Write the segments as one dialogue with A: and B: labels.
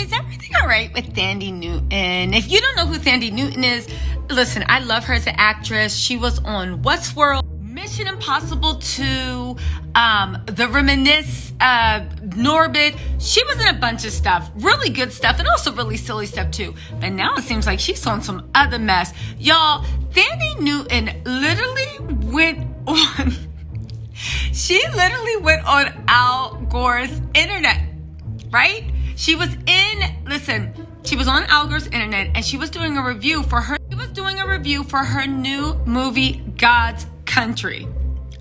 A: is everything all right with Thandie Newton? If you don't know who Thandie Newton is, listen, I love her as an actress. She was on Westworld, Mission Impossible 2, The Reminisce, Norbit. She was in a bunch of stuff, really good stuff, and also really silly stuff too. But now it seems like she's on some other mess. Y'all, Thandie Newton literally went on, she literally went on Al Gore's internet, right? She was on Al Gore's internet and she was doing a review for her new movie, God's Country.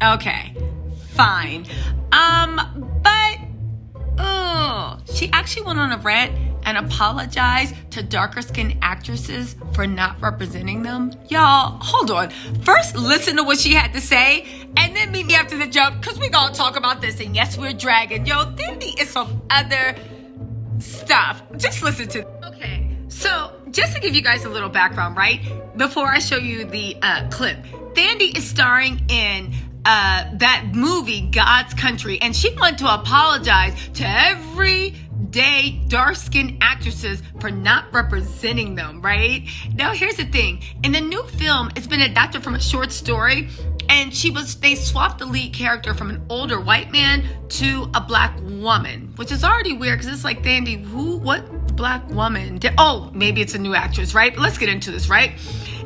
A: Okay, fine. But she actually went on a rant and apologized to darker skinned actresses for not representing them. Y'all, hold on. First, listen to what she had to say, and then meet me after the joke, because we gonna talk about this. And yes, we're dragging. Yo, Thandie is some other stuff. Just listen to. Okay, so just to give you guys a little background, right? Before I show you the clip, Thandie is starring in that movie, God's Country, and she wanted to apologize to everyday dark-skinned actresses for not representing them, right? Now, here's the thing. In the new film, it's been adapted from a short story, and they swapped the lead character from an older white man to a black woman, which is already weird because it's like, Thandie, what black woman? Maybe it's a new actress, right? But let's get into this, right?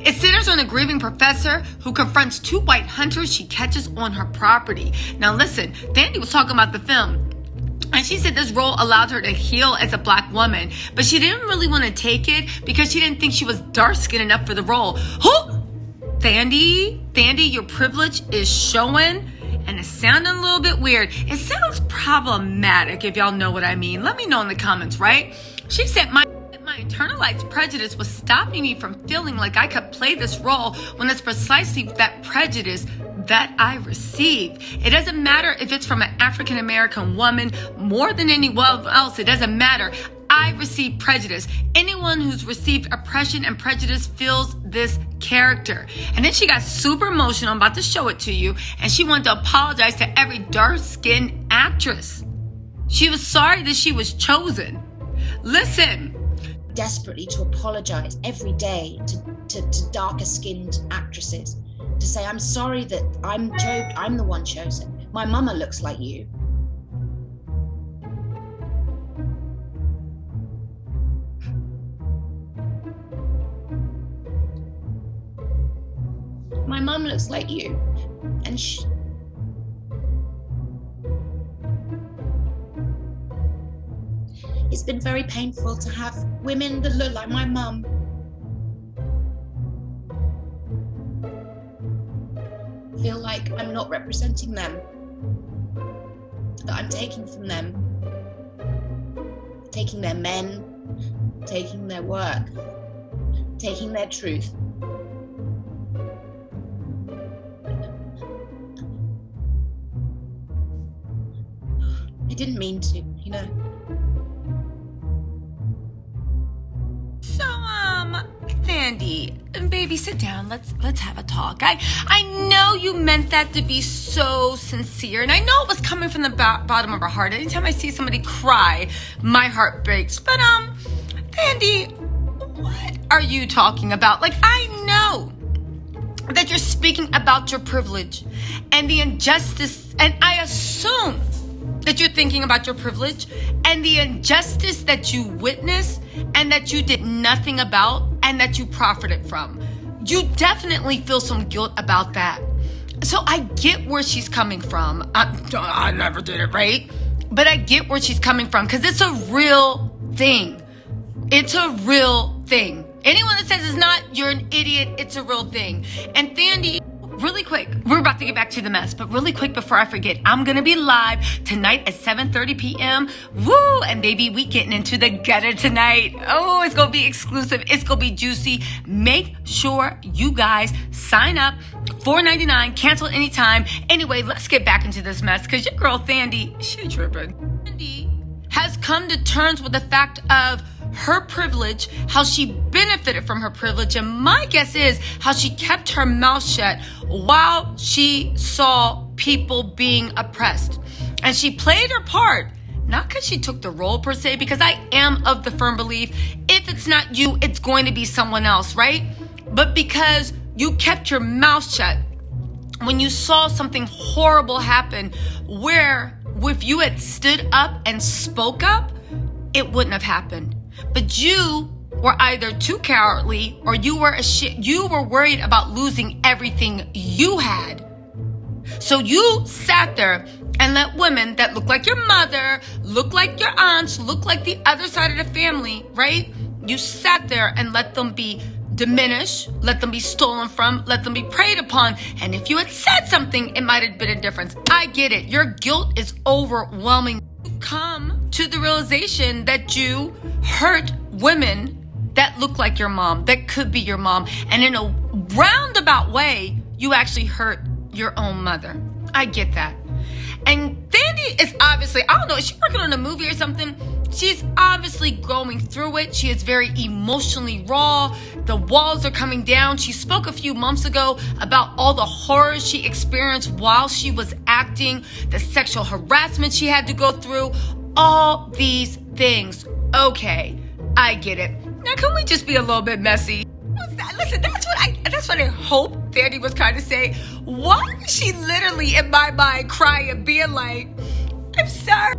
A: It centers on a grieving professor who confronts two white hunters she catches on her property. Now listen, Thandie was talking about the film, and she said this role allowed her to heal as a black woman, but she didn't really want to take it because she didn't think she was dark-skinned enough for the role. Thandie, your privilege is showing, and it's sounding a little bit weird. It sounds problematic, if y'all know what I mean. Let me know in the comments, right? She said, my internalized prejudice was stopping me from feeling like I could play this role when it's precisely that prejudice that I receive. It doesn't matter if it's from an African American woman more than anyone else. It doesn't matter. I receive prejudice. Anyone who's received oppression and prejudice feels this character. And then she got super emotional. I'm about to show it to you. And she wanted to apologize to every dark-skinned actress. She was sorry that she was chosen. Listen.
B: Desperately to apologize every day to darker skinned actresses, to say, I'm sorry that I'm the one chosen. My mama looks like you. My mum looks like you. And it's been very painful to have women that look like my mum feel like I'm not representing them, that I'm taking from them, taking their men, taking their work, taking their truth. I didn't mean to, you know.
A: Thandie, baby, sit down. Let's have a talk. I know you meant that to be so sincere, and I know it was coming from the bottom of her heart. Anytime I see somebody cry, my heart breaks. But Thandie, what are you talking about? Like, I know that you're speaking about your privilege and the injustice, and I assume that you're thinking about your privilege and the injustice that you witnessed and that you did nothing about and that you profited from. You definitely feel some guilt about that. So I get where she's coming from. I never did it, right? But I get where she's coming from because it's a real thing. It's a real thing. Anyone that says it's not, you're an idiot. It's a real thing. And Thandie, really quick, we're about to get back to the mess, but really quick before I forget, I'm going to be live tonight at 7:30 p.m. Woo! And baby, we getting into the gutter tonight. Oh, it's going to be exclusive. It's going to be juicy. Make sure you guys sign up. $4.99, cancel anytime. Anyway, let's get back into this mess because your girl Thandie, she tripping. Thandie has come to terms with the fact of her privilege, how she benefited from her privilege, and my guess is how she kept her mouth shut while she saw people being oppressed. And she played her part. not because she took the role per se, because I am of the firm belief, if it's not you, it's going to be someone else, right? But because you kept your mouth shut when you saw something horrible happen, where if you had stood up and spoke up, it wouldn't have happened. But you were either too cowardly or you were worried about losing everything you had. So you sat there and let women that look like your mother, look like your aunts, look like the other side of the family, right? You sat there and let them be diminished, let them be stolen from, let them be preyed upon. And if you had said something, it might have been a difference. I get it. Your guilt is overwhelming. You come to the realization that you hurt women that look like your mom, that could be your mom. And in a roundabout way, you actually hurt your own mother. I get that. And Thandie is obviously, I don't know, is she working on a movie or something? She's obviously going through it. She is very emotionally raw. The walls are coming down. She spoke a few months ago about all the horrors she experienced while she was acting, the sexual harassment she had to go through, all these things. Okay, I get it. Now, can we just be a little bit messy? Listen, that's what I hope Thandie was trying to say. Why was she literally, in my mind, crying, being like, I'm sorry,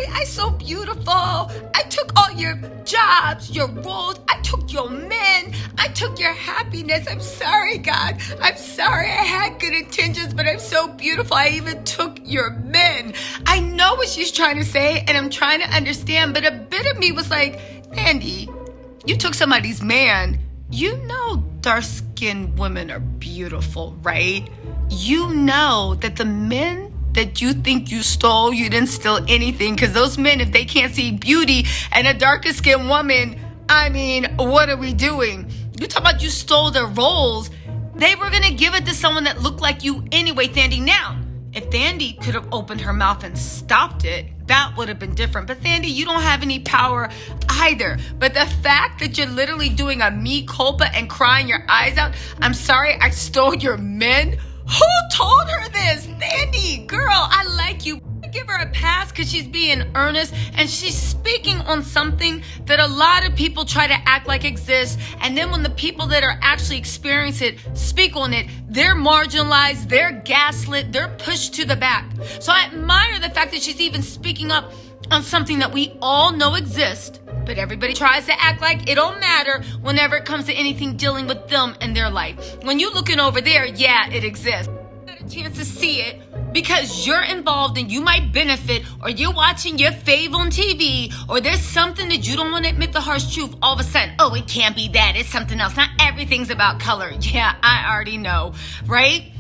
A: I'm so beautiful. I took all your jobs, your roles. I took your men. I took your happiness. I'm sorry, God. I'm sorry I had good intentions, but I'm so beautiful. I even took your men. I know what she's trying to say, and I'm trying to understand, but a bit of me was like, Thandie, you took somebody's man. You know dark-skinned women are beautiful, right? You know that the men that you think you stole, you didn't steal anything, because those men, if they can't see beauty in a darker-skinned woman, I mean, what are we doing? You talk about you stole their roles. They were going to give it to someone that looked like you anyway, Thandie. Now, if Thandie could have opened her mouth and stopped it, that would have been different. But Thandie, you don't have any power either. But the fact that you're literally doing a mea culpa and crying your eyes out, I'm sorry, I stole your men. Who told her this? Thandie, girl, I like you. I give her a pass because she's being earnest and she's speaking on something that a lot of people try to act like exists. And then when the people that are actually experiencing it speak on it, they're marginalized, they're gaslit, they're pushed to the back. So I admire the fact that she's even speaking up on something that we all know exists, but everybody tries to act like it don't matter whenever it comes to anything dealing with them and their life. When you're looking over there, yeah, it exists. You got a chance to see it because you're involved and you might benefit, or you're watching your fave on TV, or there's something that you don't want to admit the harsh truth. All of a sudden, oh, it can't be that. It's something else. Not everything's about color. Yeah, I already know, right?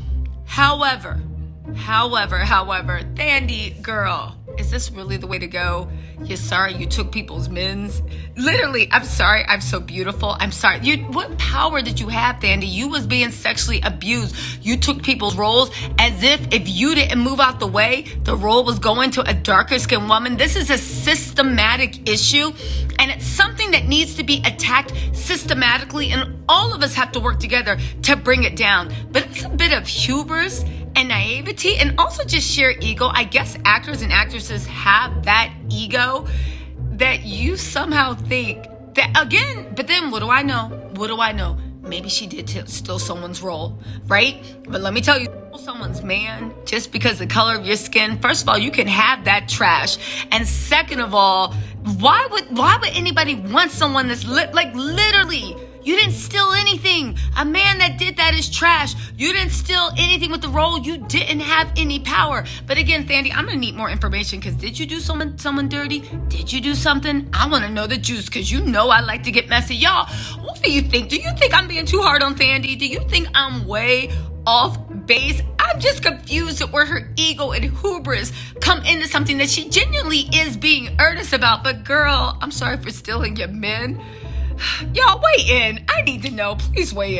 A: However, Thandie, girl, is this really the way to go? You're sorry you took people's men's? Literally, I'm sorry, I'm so beautiful. I'm sorry. What power did you have, Thandie? You was being sexually abused. You took people's roles as if you didn't move out the way, the role was going to a darker skinned woman. This is a systematic issue, and it's something that needs to be attacked systematically, and all of us have to work together to bring it down. But it's a bit of hubris and naivety, and also just sheer ego. I guess actors and actresses have that ego that you somehow think that, again, but then what do I know? Maybe she did steal someone's role, right? But let me tell you, someone's man just because the color of your skin, first of all, you can have that trash. And second of all, why would anybody want someone that's literally, you didn't steal anything. A man that did that is trash. You didn't steal anything with the role. You didn't have any power. But again, Thandie, I'm going to need more information, because did you do someone dirty? Did you do something? I want to know the juice, because you know I like to get messy. Y'all, what do you think? Do you think I'm being too hard on Thandie? Do you think I'm way off base? I'm just confused at where her ego and hubris come into something that she genuinely is being earnest about. But girl, I'm sorry for stealing your men. Y'all, weigh in. I need to know. Please weigh in.